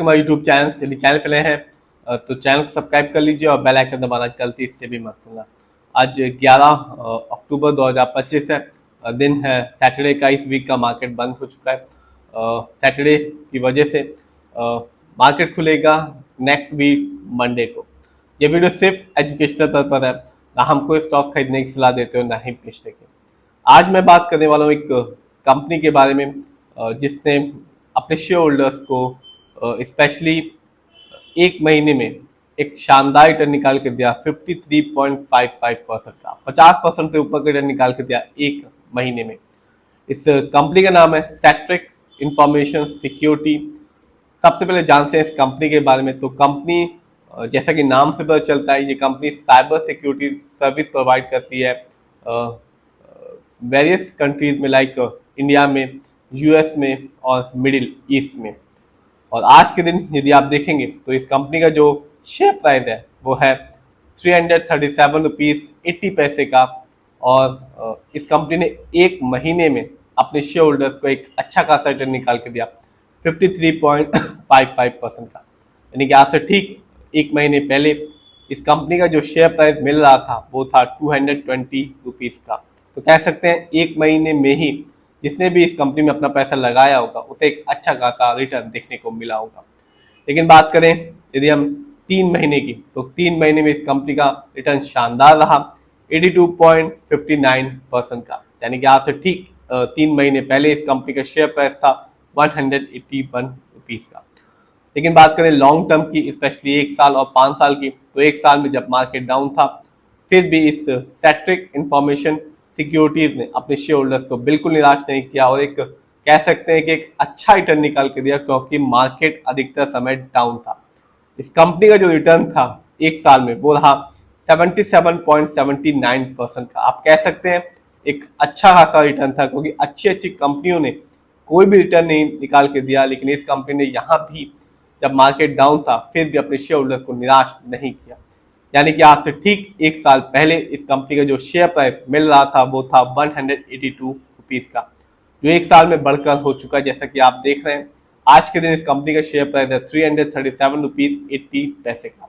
हमारे YouTube channel यदि channel पे नए हैं तो चैनल को सब्सक्राइब कर लीजिए और बेल आइकन दबाना गलती से भी मत भूलना। आज 11 अक्टूबर 2025 है। दिन है सैटरडे का। इस वीक का मार्केट बंद हो चुका है। सैटरडे की वजह से मार्केट खुलेगा नेक्स्ट वीक मंडे को। ये वीडियो सिर्फ एजुकेशनल पर्पज है, ना हमको स्टॉक खरीदने की सलाह देते हो ना ही बेचने की। आज मैं बात करने वाला हूँ एक कंपनी के बारे में जिसने अपने शेयर होल्डर्स को स्पेशली एक महीने में एक शानदार रिटर्न निकाल के दिया 53.55% का। 50% से ऊपर का रिटर्न निकाल के दिया एक महीने में। इस कंपनी का नाम है सेट्रिक्स इंफॉर्मेशन सिक्योरिटी। सबसे पहले जानते हैं इस कंपनी के बारे में। तो कंपनी जैसा कि नाम से पता चलता है, ये company cyber security service provide करती है वेरियस कंट्रीज में, लाइक इंडिया में, यूएस में और मिडिल ईस्ट में। और आज के दिन यदि आप देखेंगे तो इस कंपनी का जो शेयर प्राइस है वो है 337 रुपीज 80 पैसे का। और इस कंपनी ने एक महीने में अपने शेयर होल्डर्स को एक अच्छा खासा रिटर्न निकाल के दिया 53.55% का। यानी कि आज से ठीक एक महीने पहले इस कंपनी का जो शेयर प्राइस मिल रहा था वो था 220 रुपीज का। तो कह सकते हैं एक महीने में ही जिसने भी इस कंपनी में अपना पैसा लगाया होगा उसे एक अच्छा खासा रिटर्न देखने को मिला होगा। लेकिन बात करें यदि हम 3 महीने की, तो 3 महीने में इस कंपनी का रिटर्न शानदार रहा 82.59% का। यानी कि आज से ठीक 3 महीने पहले इस कंपनी का शेयर प्राइस था 181 रुपीज का। लेकिन बात करें लॉन्ग टर्म की, स्पेशली 1 साल और 5 साल की, तो 1 साल में जब मार्केट डाउन था फिर भी इस सेट्रिक इंफॉर्मेशन सिक्योरिटीज ने अपने शेयर होल्डर्स को बिल्कुल निराश नहीं किया और एक कह सकते हैं कि एक अच्छा रिटर्न निकाल के दिया, क्योंकि मार्केट अधिकतर समय डाउन था। इस कंपनी का जो रिटर्न था 1 साल में वो रहा 77.79% का। आप कह सकते हैं एक अच्छा खासा रिटर्न था, क्योंकि अच्छी अच्छी कंपनियों ने कोई भी रिटर्न नहीं निकाल के दिया, लेकिन इस कंपनी ने यहाँ भी जब मार्केट डाउन था फिर भी अपने शेयर होल्डर्स को निराश नहीं किया। यानी कि आज से ठीक 1 साल पहले इस कंपनी का जो शेयर प्राइस मिल रहा था वो था 182 रुपीज का, जो 1 साल में बढ़कर हो चुका है। जैसा कि आप देख रहे हैं आज के दिन इस कंपनी का शेयर प्राइस है 337 रुपीज 80 पैसे का।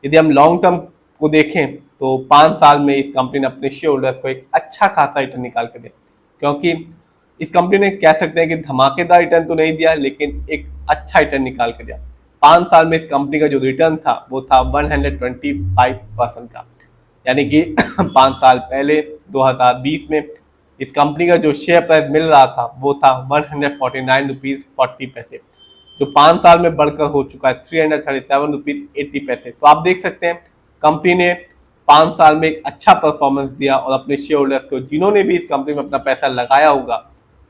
यदि हम लॉन्ग टर्म को देखें तो 5 साल में इस कंपनी ने अपने शेयर होल्डर्स को एक अच्छा खासा रिटर्न निकाल के दिया, क्योंकि इस कंपनी ने कह सकते हैं कि धमाकेदार रिटर्न तो नहीं दिया लेकिन एक अच्छा रिटर्न निकाल के दिया। 5 साल में इस कंपनी का जो रिटर्न था वो था 125% का। यानी कि 5 साल पहले 2020 में इस कंपनी का जो शेयर प्राइस मिल रहा था वो था 149 रुपीज 40 पैसे, जो 5 साल में बढ़कर हो चुका है 337 रुपीज 80 पैसे। तो आप देख सकते हैं कंपनी ने 5 साल में एक अच्छा परफॉर्मेंस दिया और अपने शेयर होल्डर्स को, जिन्होंने भी इस कंपनी में अपना पैसा लगाया होगा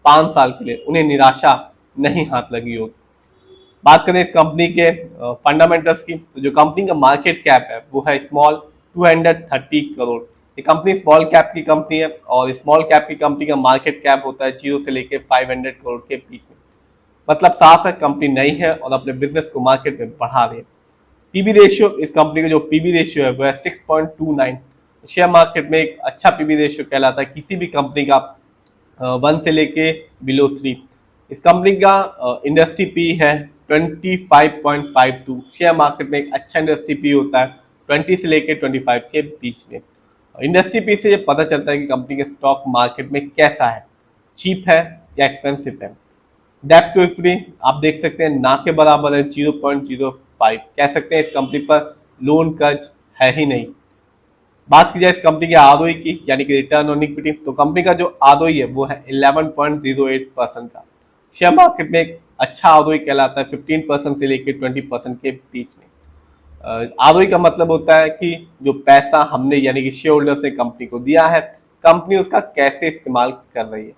5 साल के लिए, उन्हें निराशा नहीं हाथ लगी होगी। बात करें इस कंपनी के फंडामेंटल्स की, तो जो कंपनी का मार्केट कैप है वो है स्मॉल 230 करोड़। ये कंपनी स्मॉल कैप की कंपनी है और स्मॉल कैप की कंपनी का मार्केट कैप होता है 0 से लेकर 500 करोड़ के बीच में। मतलब साफ है कंपनी नई है और अपने बिजनेस को मार्केट में बढ़ा रही है। पीबी रेशियो, इस कंपनी का जो पीबी रेशियो है वो है 6.29। शेयर मार्केट में एक अच्छा पीबी रेशियो कहलाता है किसी भी कंपनी का 1 से लेके बिलो 3। इस कंपनी का इंडस्ट्री पी है 25.52। शेयर मार्केट में एक अच्छा इंडस्ट्री पी होता है 20 से लेके 25 के बीच में। इंडस्ट्री पी से ये पता चलता है कि कंपनी के स्टॉक मार्केट में कैसा है, चीप है या एक्सपेंसिव है। डेप्ट टू इक्विटी आप देख सकते हैं ना के बराबर है 0.05। कह सकते हैं इस कंपनी पर लोन कर्ज है ही नहीं। बात की जाए इस कंपनी के आरओई की, यानी कि रिटर्न ऑन इक्विटी, तो कंपनी का जो आरओई है वो है 11.08% का। शेयर मार्केट में एक अच्छा आरओई कहलाता है 15% से लेकर 20% के बीच में। आरओई का मतलब होता है कि जो पैसा हमने यानी कि शेयर होल्डर से कंपनी को दिया है, कंपनी उसका कैसे इस्तेमाल कर रही है।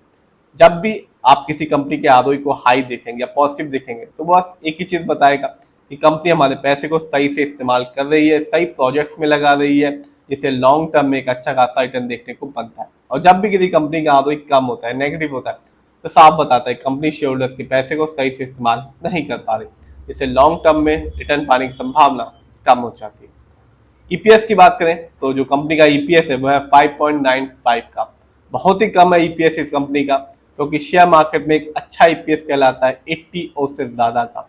जब भी आप किसी कंपनी के आरओई को हाई देखेंगे या पॉजिटिव देखेंगे तो बस एक ही चीज बताएगा कि कंपनी हमारे पैसे को सही से इस्तेमाल कर रही है, सही प्रोजेक्ट्स में लगा रही है, जिससे लॉन्ग टर्म में एक अच्छा खासा रिटर्न देखने को बनता है। और जब भी किसी कंपनी का आरओई कम होता है, नेगेटिव होता है, तो साफ बताता है कंपनी शेयर होल्डर्स के पैसे को सही से इस्तेमाल नहीं कर पा रही, जिससे लॉन्ग टर्म में रिटर्न पाने की संभावना कम हो जाती है। ईपीएस की बात करें तो जो कंपनी का ईपीएस है वो है 5.95 का। बहुत ही कम है ईपीएस इस कंपनी का, क्योंकि शेयर मार्केट में एक अच्छा ईपीएस कहलाता है 80 और से ज्यादा का।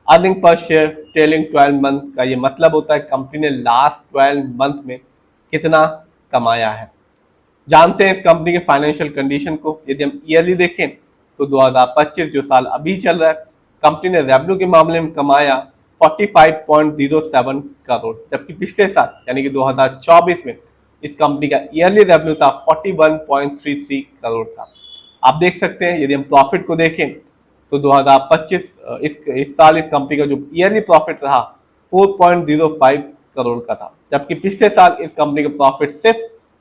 Earning per share trailing 12 month का ये मतलब होता है कंपनी ने लास्ट 12 मंथ में कितना कमाया है। जानते हैं इस कंपनी के फाइनेंशियल कंडीशन को। यदि हम ईयरली देखें तो 2025 जो साल अभी चल रहा है, कंपनी ने रेवेन्यू के मामले में कमाया 45.07 करोड़, जबकि पिछले साल यानी कि 2024 में इस कंपनी का ईयरली रेवेन्यू था 41.33 करोड़ का। आप देख सकते हैं यदि हम प्रॉफिट को देखें तो 2025 इस साल इस कंपनी का जो ईयरली प्रॉफिट रहा 4.05 करोड़ का था, जबकि पिछले साल इस कंपनी का प्रॉफिट सिर्फ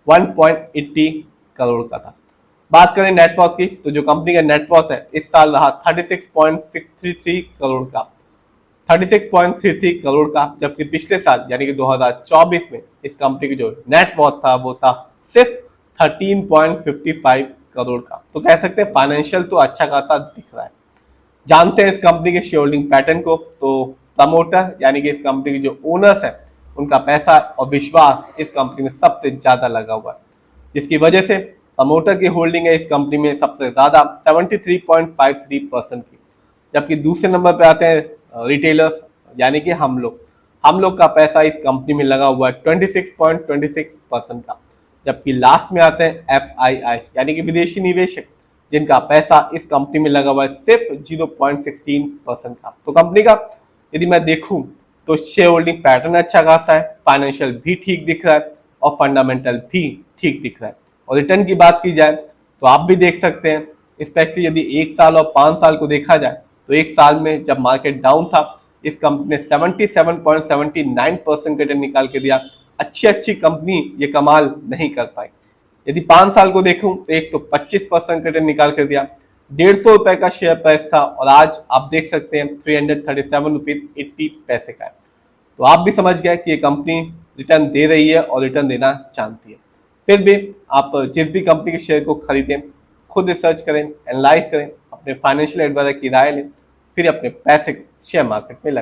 1.80 करोड़ का था। बात करें नेटवर्थ की तो जो कंपनी का नेटवर्थ है इस साल रहा 36.633 करोड़ का 36.33 करोड़ का, जबकि पिछले साल यानी कि 2024 में इस कंपनी की जो नेटवर्थ था वो था सिर्फ 13.55 करोड़ का। तो कह सकते हैं फाइनेंशियल तो अच्छा खासा दिख रहा है। जानते हैं इस कंपनी के शेयर होल्डिंग पैटर्न को। तो प्रमोटर यानी कि इस कंपनी के जो ओनर्स हैं उनका पैसा और विश्वास इस कंपनी में सबसे ज्यादा लगा हुआ है, जिसकी वजह से प्रमोटर की होल्डिंग है इस कंपनी में सबसे ज्यादा 73.53% की। जबकि दूसरे नंबर पे आते हैं रिटेलर्स यानी कि हम लोग का पैसा इस कंपनी में लगा हुआ है 26.26% का। जबकि लास्ट में आते हैं FII यानी कि विदेशी निवेशक, जिनका पैसा इस कंपनी में लगा हुआ है सिर्फ 0.16% का। तो कंपनी का यदि मैं देखूं तो शेयर होल्डिंग पैटर्न अच्छा खासा है, फाइनेंशियल भी ठीक दिख रहा है और फंडामेंटल भी ठीक दिख रहा है। और रिटर्न की बात की जाए तो आप भी देख सकते हैं, स्पेशली यदि 1 साल और 5 साल को देखा जाए तो 1 साल में जब मार्केट डाउन था इस कंपनी ने 77.79% रिटर्न निकाल के दिया। अच्छी कंपनी ये कमाल नहीं कर पाई। यदि 5 साल को देखूं तो 125% रिटर्न निकाल कर दिया। 150 रुपए का शेयर प्राइस था और आज आप देख सकते हैं 337 रुपीज 80 पैसे का है। तो आप भी समझ गए कि ये कंपनी रिटर्न दे रही है और रिटर्न देना चाहती है। फिर भी आप जिस भी कंपनी के शेयर को खरीदें खुद रिसर्च करें, एनालाइज करें, अपने फाइनेंशियल एडवाइजर की राय लें, फिर अपने पैसे को शेयर मार्केट में लगाएं।